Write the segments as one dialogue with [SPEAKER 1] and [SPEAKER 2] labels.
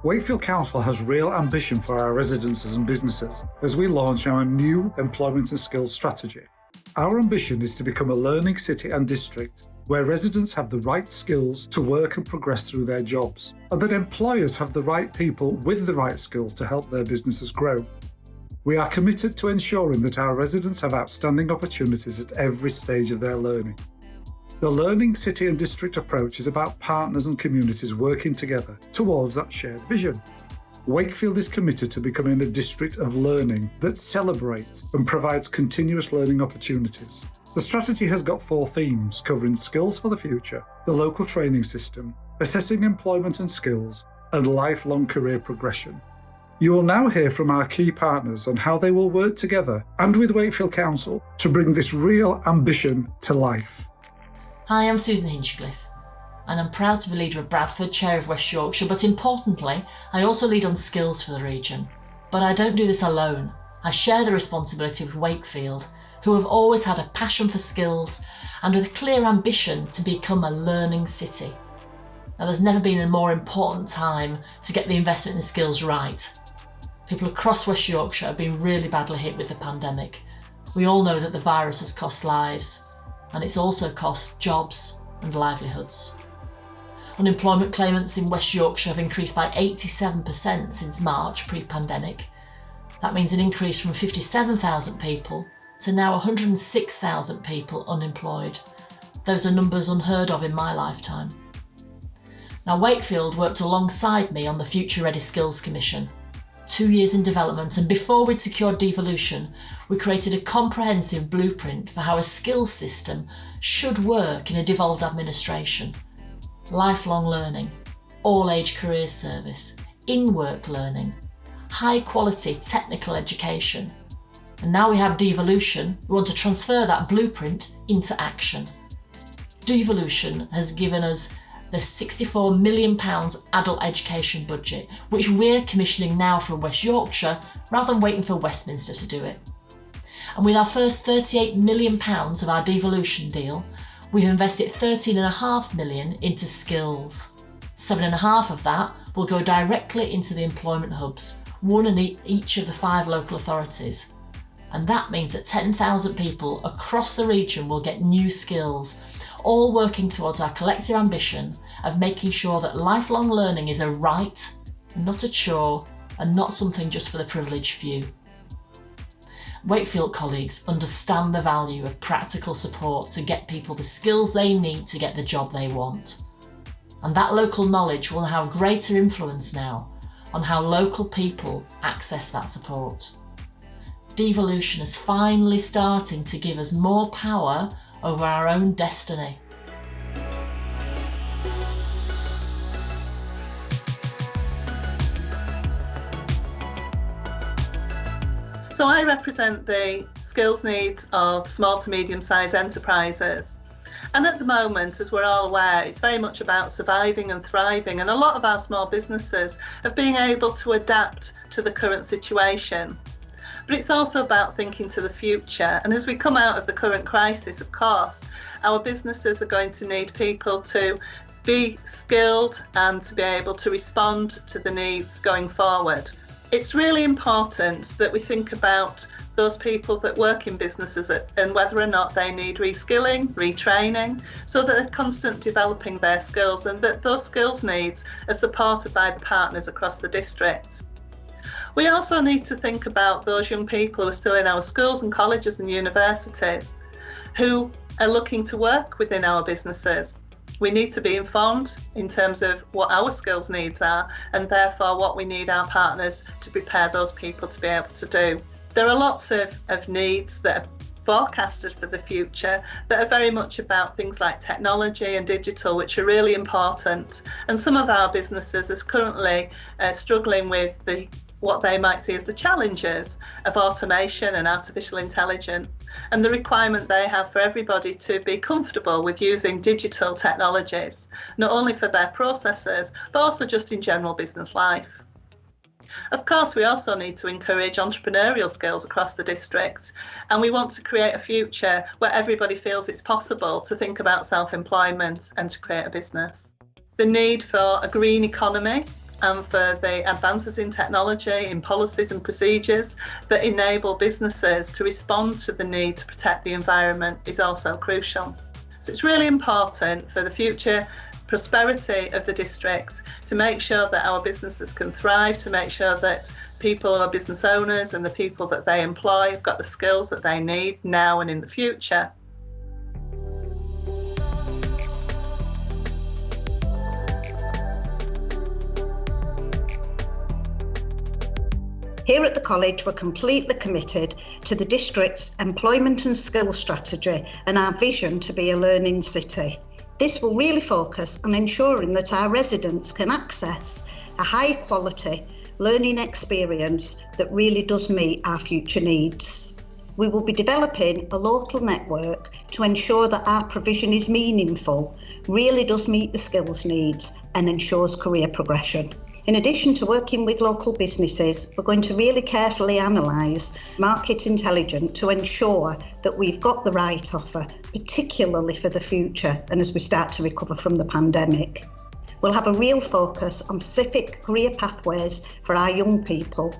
[SPEAKER 1] Wakefield Council has real ambition for our residences and businesses as we launch our new employment and skills strategy. Our ambition is to become a learning city and district where residents have the right skills to work and progress through their jobs, and that employers have the right people with the right skills to help their businesses grow. We are committed to ensuring that our residents have outstanding opportunities at every stage of their learning. The Learning City and District approach is about partners and communities working together towards that shared vision. Wakefield is committed to becoming a district of learning that celebrates and provides continuous learning opportunities. The strategy has got 4 themes covering skills for the future, the local training system, assessing employment and skills, and lifelong career progression. You will now hear from our key partners on how they will work together and with Wakefield Council to bring this real ambition to life.
[SPEAKER 2] Hi, I'm Susan Hinchcliffe, and I'm proud to be leader of Bradford, Chair of West Yorkshire, but importantly, I also lead on skills for the region. But I don't do this alone. I share the responsibility with Wakefield, who have always had a passion for skills and with a clear ambition to become a learning city. Now, there's never been a more important time to get the investment in skills right. People across West Yorkshire have been really badly hit with the pandemic. We all know that the virus has cost lives, and it's also cost jobs and livelihoods. Unemployment claimants in West Yorkshire have increased by 87% since March pre-pandemic. That means an increase from 57,000 people to now 106,000 people unemployed. Those are numbers unheard of in my lifetime. Now, Wakefield worked alongside me on the Future Ready Skills Commission. 2 years in development, and before we'd secured devolution, we created a comprehensive blueprint for how a skills system should work in a devolved administration. Lifelong learning, all-age career service, in-work learning, high-quality technical education. And now we have devolution, we want to transfer that blueprint into action. Devolution has given us the £64 million adult education budget, which we're commissioning now from West Yorkshire rather than waiting for Westminster to do it. And with our first £38 million of our devolution deal, we've invested £13.5 million into skills. 7.5 of that will go directly into the employment hubs, one in each of the 5 local authorities. And that means that 10,000 people across the region will get new skills, all working towards our collective ambition of making sure that lifelong learning is a right, not a chore, and not something just for the privileged few. Wakefield colleagues understand the value of practical support to get people the skills they need to get the job they want. And that local knowledge will have greater influence now on how local people access that support. Devolution is finally starting to give us more power over our own destiny.
[SPEAKER 3] So I represent the skills needs of small to medium-sized enterprises. And at the moment, as we're all aware, it's very much about surviving and thriving. And a lot of our small businesses have been able to adapt to the current situation. But it's also about thinking to the future. And as we come out of the current crisis, of course, our businesses are going to need people to be skilled and to be able to respond to the needs going forward. It's really important that we think about those people that work in businesses and whether or not they need reskilling, retraining, so that they're constantly developing their skills and that those skills needs are supported by the partners across the district. We also need to think about those young people who are still in our schools and colleges and universities who are looking to work within our businesses. We need to be informed in terms of what our skills needs are and therefore what we need our partners to prepare those people to be able to do. There are lots of needs that are forecasted for the future that are very much about things like technology and digital, which are really important. And some of our businesses are currently struggling with what they might see as the challenges of automation and artificial intelligence, and the requirement they have for everybody to be comfortable with using digital technologies, not only for their processes, but also just in general business life. Of course, we also need to encourage entrepreneurial skills across the district, and we want to create a future where everybody feels it's possible to think about self-employment and to create a business. The need for a green economy and for the advances in technology, in policies and procedures that enable businesses to respond to the need to protect the environment is also crucial. So it's really important for the future prosperity of the district to make sure that our businesses can thrive, to make sure that people who are business owners and the people that they employ have got the skills that they need now and in the future.
[SPEAKER 4] Here at the college, we're completely committed to the district's employment and skills strategy and our vision to be a learning city. This will really focus on ensuring that our residents can access a high quality learning experience that really does meet our future needs. We will be developing a local network to ensure that our provision is meaningful, really does meet the skills needs and ensures career progression. In addition to working with local businesses, we're going to really carefully analyse market intelligence to ensure that we've got the right offer, particularly for the future and as we start to recover from the pandemic. We'll have a real focus on specific career pathways for our young people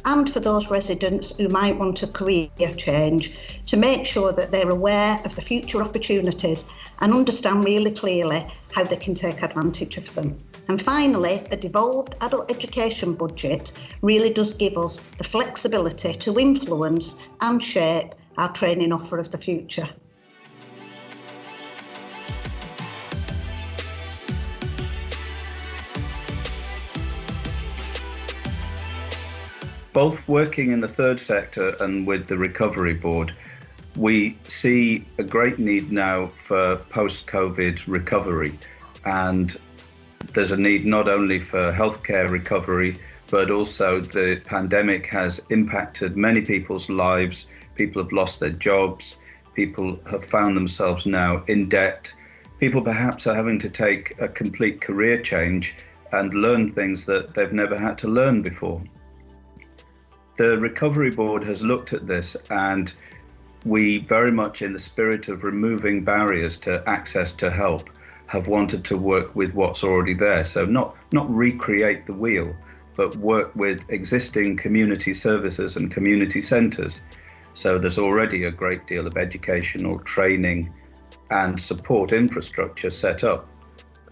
[SPEAKER 4] and for those residents who might want a career change to make sure that they're aware of the future opportunities and understand really clearly how they can take advantage of them. And finally, a devolved adult education budget really does give us the flexibility to influence and shape our training offer of the future.
[SPEAKER 5] Both working in the third sector and with the Recovery Board, we see a great need now for post-COVID recovery, and there's a need not only for healthcare recovery, but also the pandemic has impacted many people's lives. People have lost their jobs, people have found themselves now in debt, people perhaps are having to take a complete career change and learn things that they've never had to learn before. The Recovery Board has looked at this, and we very much, in the spirit of removing barriers to access to help, have wanted to work with what's already there. So not recreate the wheel, but work with existing community services and community centres. So there's already a great deal of educational training and support infrastructure set up.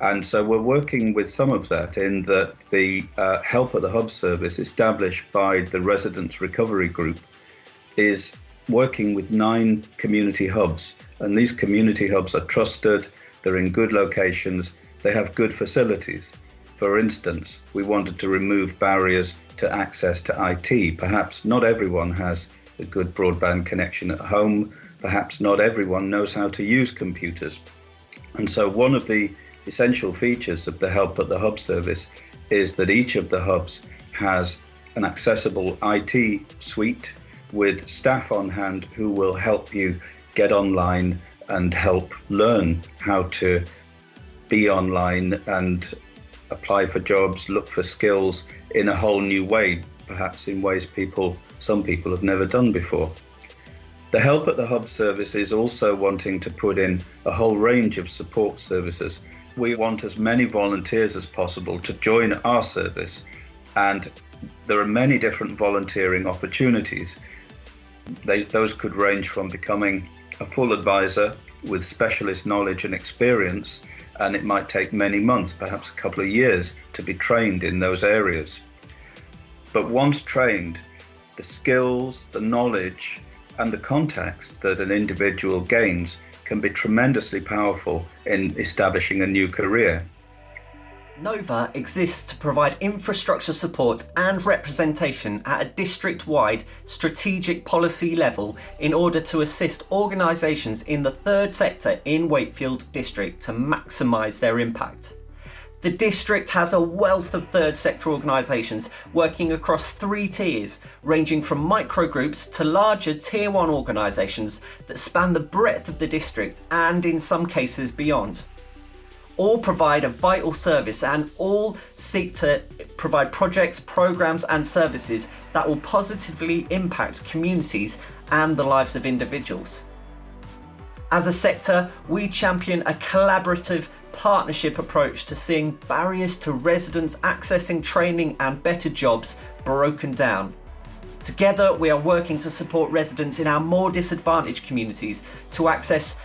[SPEAKER 5] And so we're working with some of that in that the Help at the Hub service established by the Residents Recovery Group is working with 9 community hubs. And these community hubs are trusted, they're in good locations, they have good facilities. For instance, we wanted to remove barriers to access to IT. Perhaps not everyone has a good broadband connection at home, perhaps not everyone knows how to use computers. And so one of the essential features of the Help at the Hub service is that each of the hubs has an accessible IT suite with staff on hand who will help you get online and help learn how to be online and apply for jobs, look for skills in a whole new way, perhaps in ways some people have never done before. The Help at the Hub service is also wanting to put in a whole range of support services. We want as many volunteers as possible to join our service, and there are many different volunteering opportunities. Those could range from becoming a full advisor with specialist knowledge and experience, and it might take many months, perhaps a couple of years, to be trained in those areas. But once trained, the skills, the knowledge, and the contacts that an individual gains can be tremendously powerful in establishing a new career.
[SPEAKER 6] Nova exists to provide infrastructure support and representation at a district-wide strategic policy level in order to assist organisations in the third sector in Wakefield District to maximise their impact. The district has a wealth of third sector organisations working across 3 tiers, ranging from microgroups to larger Tier 1 organisations that span the breadth of the district and in some cases beyond. All provide a vital service and all seek to provide projects, programmes and services that will positively impact communities and the lives of individuals. As a sector, we champion a collaborative partnership approach to seeing barriers to residents accessing training and better jobs broken down. Together, we are working to support residents in our more disadvantaged communities to access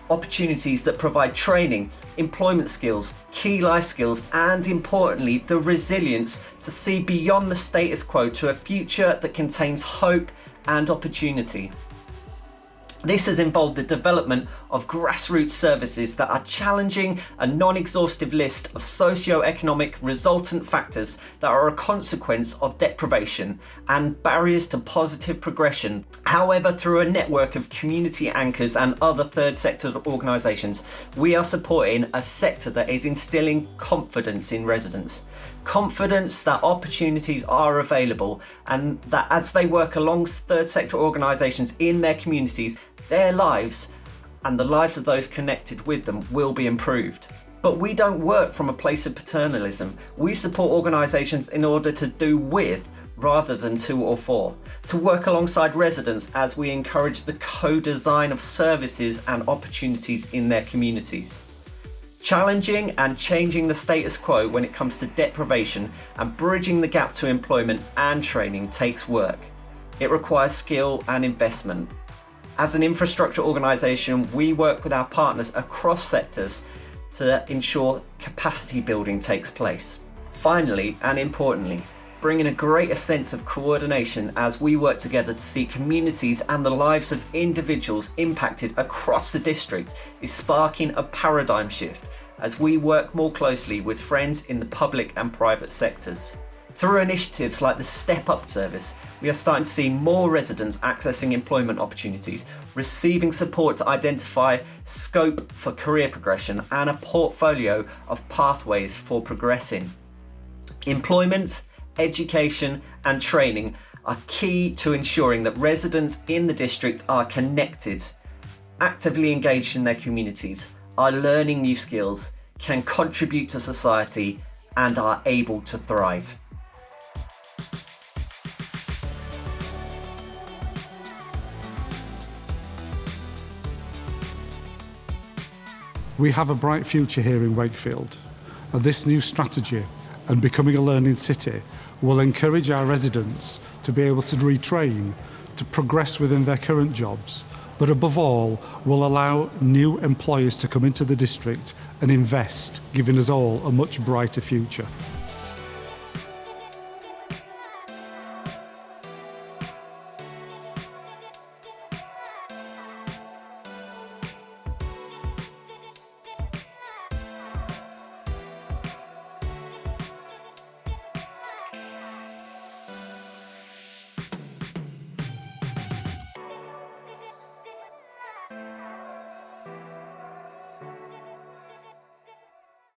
[SPEAKER 6] opportunities that provide training, employment skills, key life skills, and importantly, the resilience to see beyond the status quo to a future that contains hope and opportunity. This has involved the development of grassroots services that are challenging a non-exhaustive list of socio-economic resultant factors that are a consequence of deprivation and barriers to positive progression. However, through a network of community anchors and other third sector organisations, we are supporting a sector that is instilling confidence in residents. Confidence that opportunities are available and that as they work along third sector organisations in their communities, their lives and the lives of those connected with them will be improved. But we don't work from a place of paternalism. We support organisations in order to do with rather than to or for, to work alongside residents as we encourage the co-design of services and opportunities in their communities. Challenging and changing the status quo when it comes to deprivation and bridging the gap to employment and training takes work. It requires skill and investment. As an infrastructure organisation, we work with our partners across sectors to ensure capacity building takes place. Finally, and importantly, bringing a greater sense of coordination as we work together to see communities and the lives of individuals impacted across the district is sparking a paradigm shift as we work more closely with friends in the public and private sectors. Through initiatives like the Step Up service, we are starting to see more residents accessing employment opportunities, receiving support to identify scope for career progression and a portfolio of pathways for progressing. Employment, education and training are key to ensuring that residents in the district are connected, actively engaged in their communities, are learning new skills, can contribute to society and are able to thrive.
[SPEAKER 1] We have a bright future here in Wakefield, and this new strategy and becoming a learning city will encourage our residents to be able to retrain, to progress within their current jobs, but above all will allow new employers to come into the district and invest, giving us all a much brighter future.